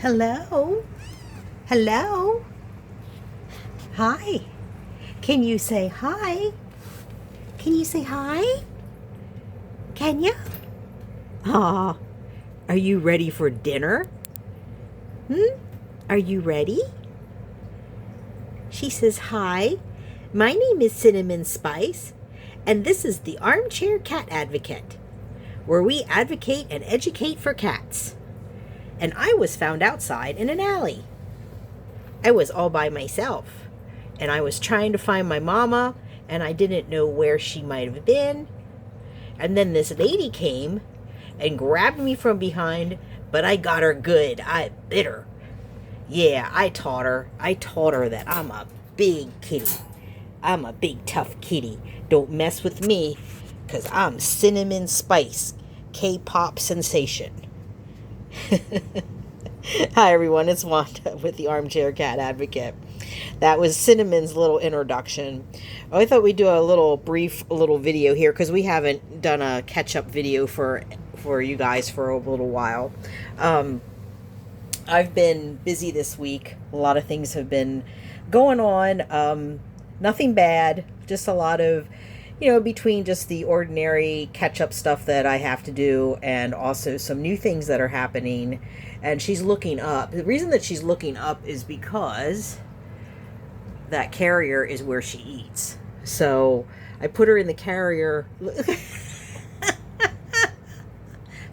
Hello? Hello? Hi. Can you say hi? Can you say hi? Can you? Aw, are you ready for dinner? Are you ready? She says, hi. My name is Cinnamon Spice, and this is the Armchair Cat Advocate, where we advocate and educate for cats. And I was found outside in an alley. I was all by myself, and I was trying to find my mama, and I didn't know where she might have been. And then this lady came and grabbed me from behind, but I got her good. I bit her. Yeah, I taught her. I taught her that I'm a big kitty. I'm a big tough kitty. Don't mess with me, 'cause I'm Cinnamon Spice, K-pop sensation. Hi everyone, it's Wanda with the Armchair Cat Advocate. That was Cinnamon's little introduction. I thought we'd do a little brief video here because we haven't done a catch-up video for you guys for a little while. I've been busy this week. A lot of things have been going on. Nothing bad, just a lot of, between just the ordinary catch-up stuff that I have to do and also some new things that are happening. And she's looking up. The reason that she's looking up is because that carrier is where she eats. So I put her in the carrier.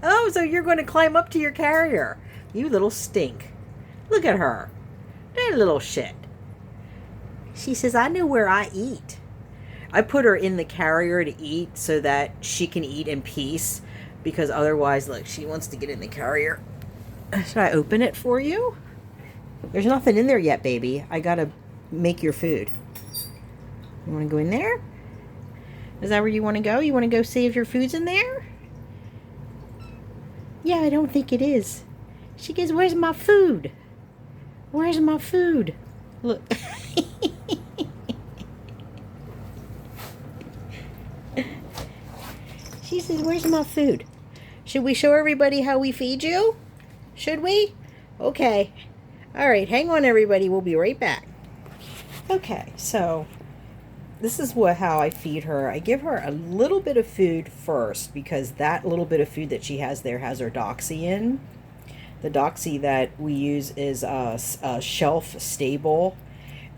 Oh, so you're going to climb up to your carrier. You little stink. Look at her. That little shit. She says, I know where I eat. I put her in the carrier to eat so that she can eat in peace. Because otherwise, look, she wants to get in the carrier. Should I open it for you? There's nothing in there yet, baby. I gotta make your food. You want to go in there? Is that where you want to go? You want to go see if your food's in there? Yeah, I don't think it is. She goes, where's my food? Where's my food? Look. She says, where's my food? Should we show everybody how we feed you? Should we? Okay. All right, hang on, everybody. We'll be right back. Okay, so this is how I feed her. I give her a little bit of food first because that little bit of food that she has there has her doxy in. The doxy that we use is a shelf stable,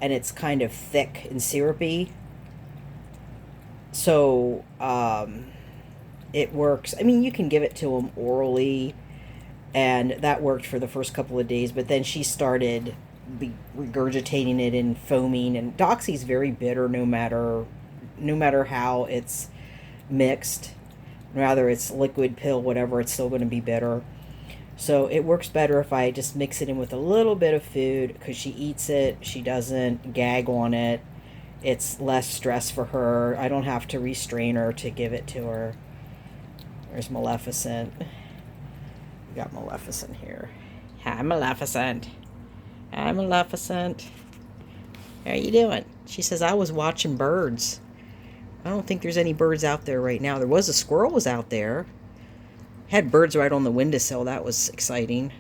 and it's kind of thick and syrupy. So it works. I mean, you can give it to them orally, and that worked for the first couple of days, but then she started regurgitating it and foaming, and doxy's very bitter no matter how it's mixed. Rather it's liquid, pill, whatever, it's still going to be bitter. So it works better if I just mix it in with a little bit of food because she eats it. She doesn't gag on it. It's less stress for her. I don't have to restrain her to give it to her. There's Maleficent. We got Maleficent here. Hi, Maleficent. Hi, Maleficent. How are you doing? She says, I was watching birds. I don't think there's any birds out there right now. There was a squirrel was out there. Had birds right on the windowsill. That was exciting.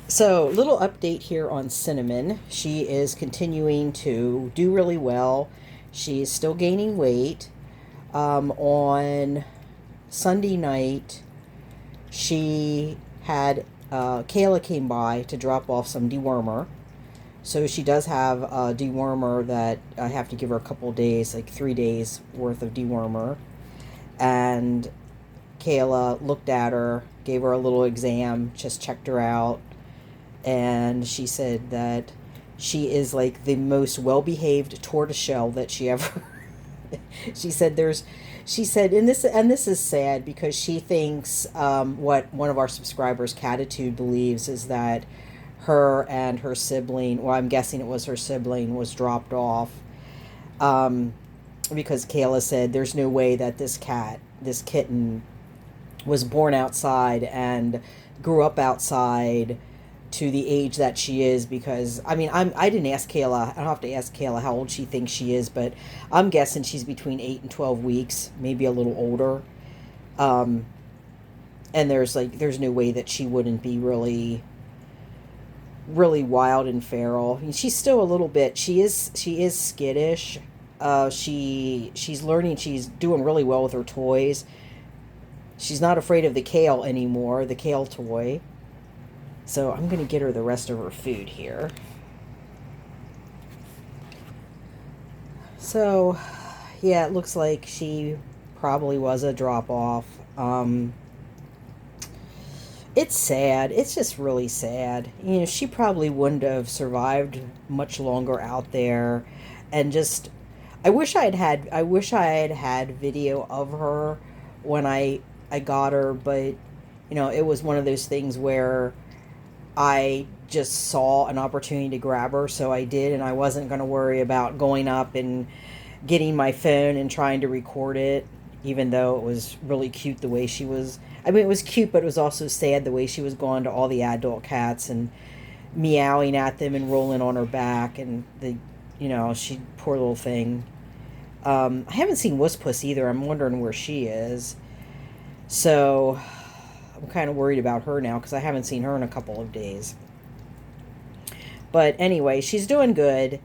So, little update here on Cinnamon. She is continuing to do really well. She's still gaining weight. On Sunday night, she had Kayla came by to drop off some dewormer. So she does have a dewormer that I have to give her a couple of days, like 3 days worth of dewormer. And Kayla looked at her, gave her a little exam, just checked her out. And she said that she is like the most well-behaved tortoiseshell that she ever... She said, and this is sad because she thinks what one of our subscribers, Tortitude, believes is that her and her sibling, well, I'm guessing it was her sibling, was dropped off because Kayla said there's no way that this kitten was born outside and grew up outside to the age that she is, because I mean I didn't ask Kayla. I don't have to ask Kayla how old she thinks she is, but I'm guessing she's between 8 and 12 weeks, maybe a little older. And there's no way that she wouldn't be really really wild and feral. I mean, she's still a little bit. She is skittish. She's learning. She's doing really well with her toys. She's not afraid of the kale anymore. The kale toy. So I'm gonna get her the rest of her food here. So, yeah, it looks like she probably was a drop off. It's sad. It's just really sad. She probably wouldn't have survived much longer out there. And just, I wish I had had video of her when I got her, but it was one of those things where I just saw an opportunity to grab her, so I did, and I wasn't going to worry about going up and getting my phone and trying to record it, even though it was really cute the way she was. I mean, it was cute, but it was also sad the way she was going to all the adult cats and meowing at them and rolling on her back, and she, poor little thing. I haven't seen Wusspuss either. I'm wondering where she is. So I'm kind of worried about her now because I haven't seen her in a couple of days. But anyway, she's doing good.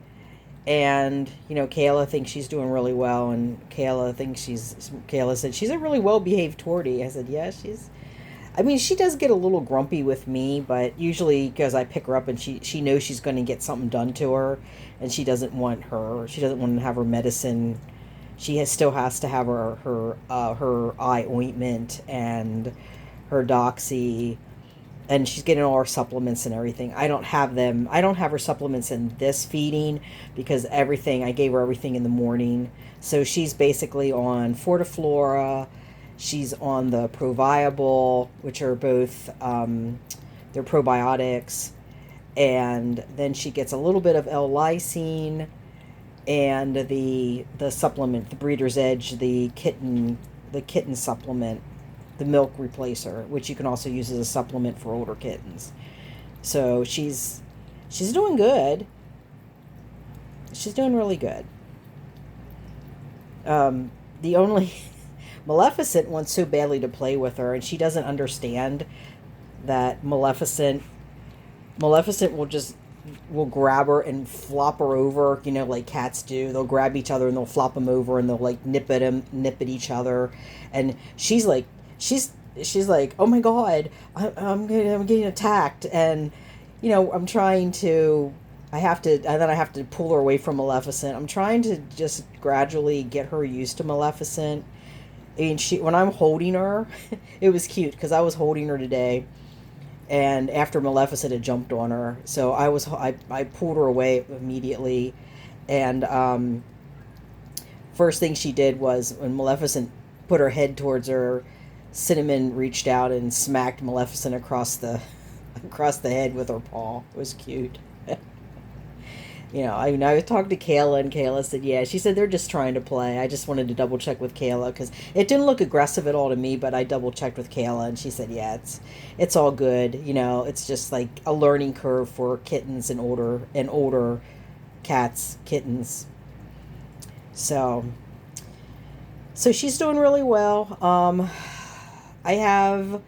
And, Kayla thinks she's doing really well. And Kayla said, she's a really well-behaved tortie. I said, yeah, she does get a little grumpy with me, but usually because I pick her up and she knows she's going to get something done to her. And she doesn't want to have her medicine. Still has to have her eye ointment and her doxy, and she's getting all her supplements and everything. I don't have her supplements in this feeding because I gave her everything in the morning. So she's basically on Fortiflora. She's on the Proviable, which are both, they're probiotics. And then she gets a little bit of L-lysine and the supplement, the Breeder's Edge, the kitten supplement, the milk replacer, which you can also use as a supplement for older kittens. So she's doing good. She's doing really good. The only Maleficent wants so badly to play with her, and she doesn't understand that Maleficent will grab her and flop her over, like cats do. They'll grab each other and they'll flop them over and they'll like nip at each other, and she's like, oh my god, I'm getting attacked, and I'm trying to. I have to pull her away from Maleficent. I'm trying to just gradually get her used to Maleficent. I mean, when I'm holding her, it was cute because I was holding her today, and after Maleficent had jumped on her, so I pulled her away immediately, and first thing she did was when Maleficent put her head towards her, Cinnamon reached out and smacked Maleficent across the head with her paw. It was cute. I talked to Kayla, and Kayla said, yeah, she said they're just trying to play. I just wanted to double check with Kayla because it didn't look aggressive at all to me, but I double checked with Kayla, and she said, yeah, it's all good. It's just like a learning curve for kittens and older cats, kittens. So she's doing really well. I have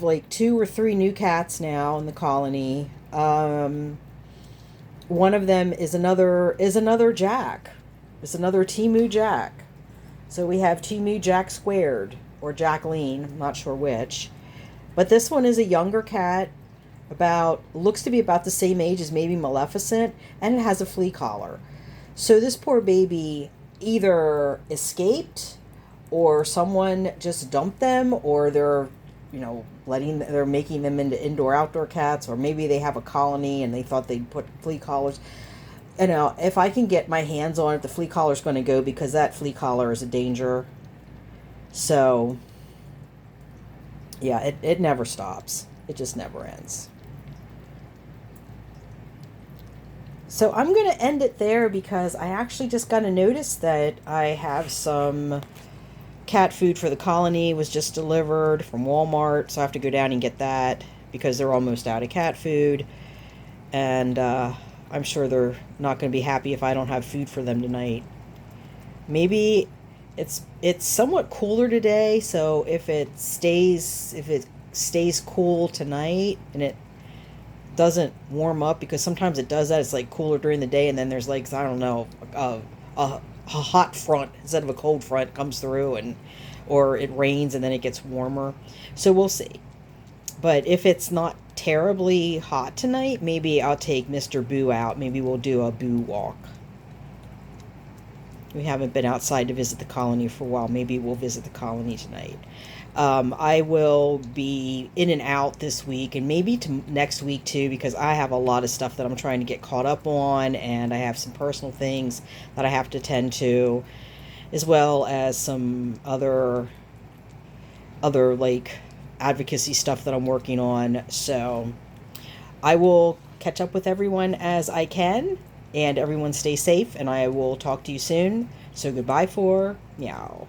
like 2 or 3 new cats now in the colony. One of them is another Jack. It's another Timu Jack. So we have Timu Jack squared, or Jacqueline, I'm not sure which. But this one is a younger cat, looks to be about the same age as maybe Maleficent, and it has a flea collar. So this poor baby either escaped, or someone just dumped them, or they're making them into indoor-outdoor cats, or maybe they have a colony and they thought they'd put flea collars. If I can get my hands on it, the flea collar's going to go because that flea collar is a danger. So, yeah, it never stops. It just never ends. So I'm going to end it there because I actually just got a notice that I have some cat food for the colony was just delivered from Walmart, so I have to go down and get that because they're almost out of cat food, and I'm sure they're not going to be happy if I don't have food for them tonight. Maybe It's somewhat cooler today, so if it stays cool tonight and it doesn't warm up, because sometimes it does that. It's like cooler during the day, and then there's like, I don't know, a hot front instead of a cold front comes through, and or it rains and then it gets warmer. So we'll see. But if it's not terribly hot tonight, maybe I'll take Mr. Boo out. Maybe we'll do a Boo walk. We haven't been outside to visit the colony for a while. Maybe we'll visit the colony tonight. I will be in and out this week and maybe to next week too, because I have a lot of stuff that I'm trying to get caught up on, and I have some personal things that I have to tend to, as well as some other like advocacy stuff that I'm working on. So I will catch up with everyone as I can, and everyone stay safe, and I will talk to you soon. So goodbye for meow.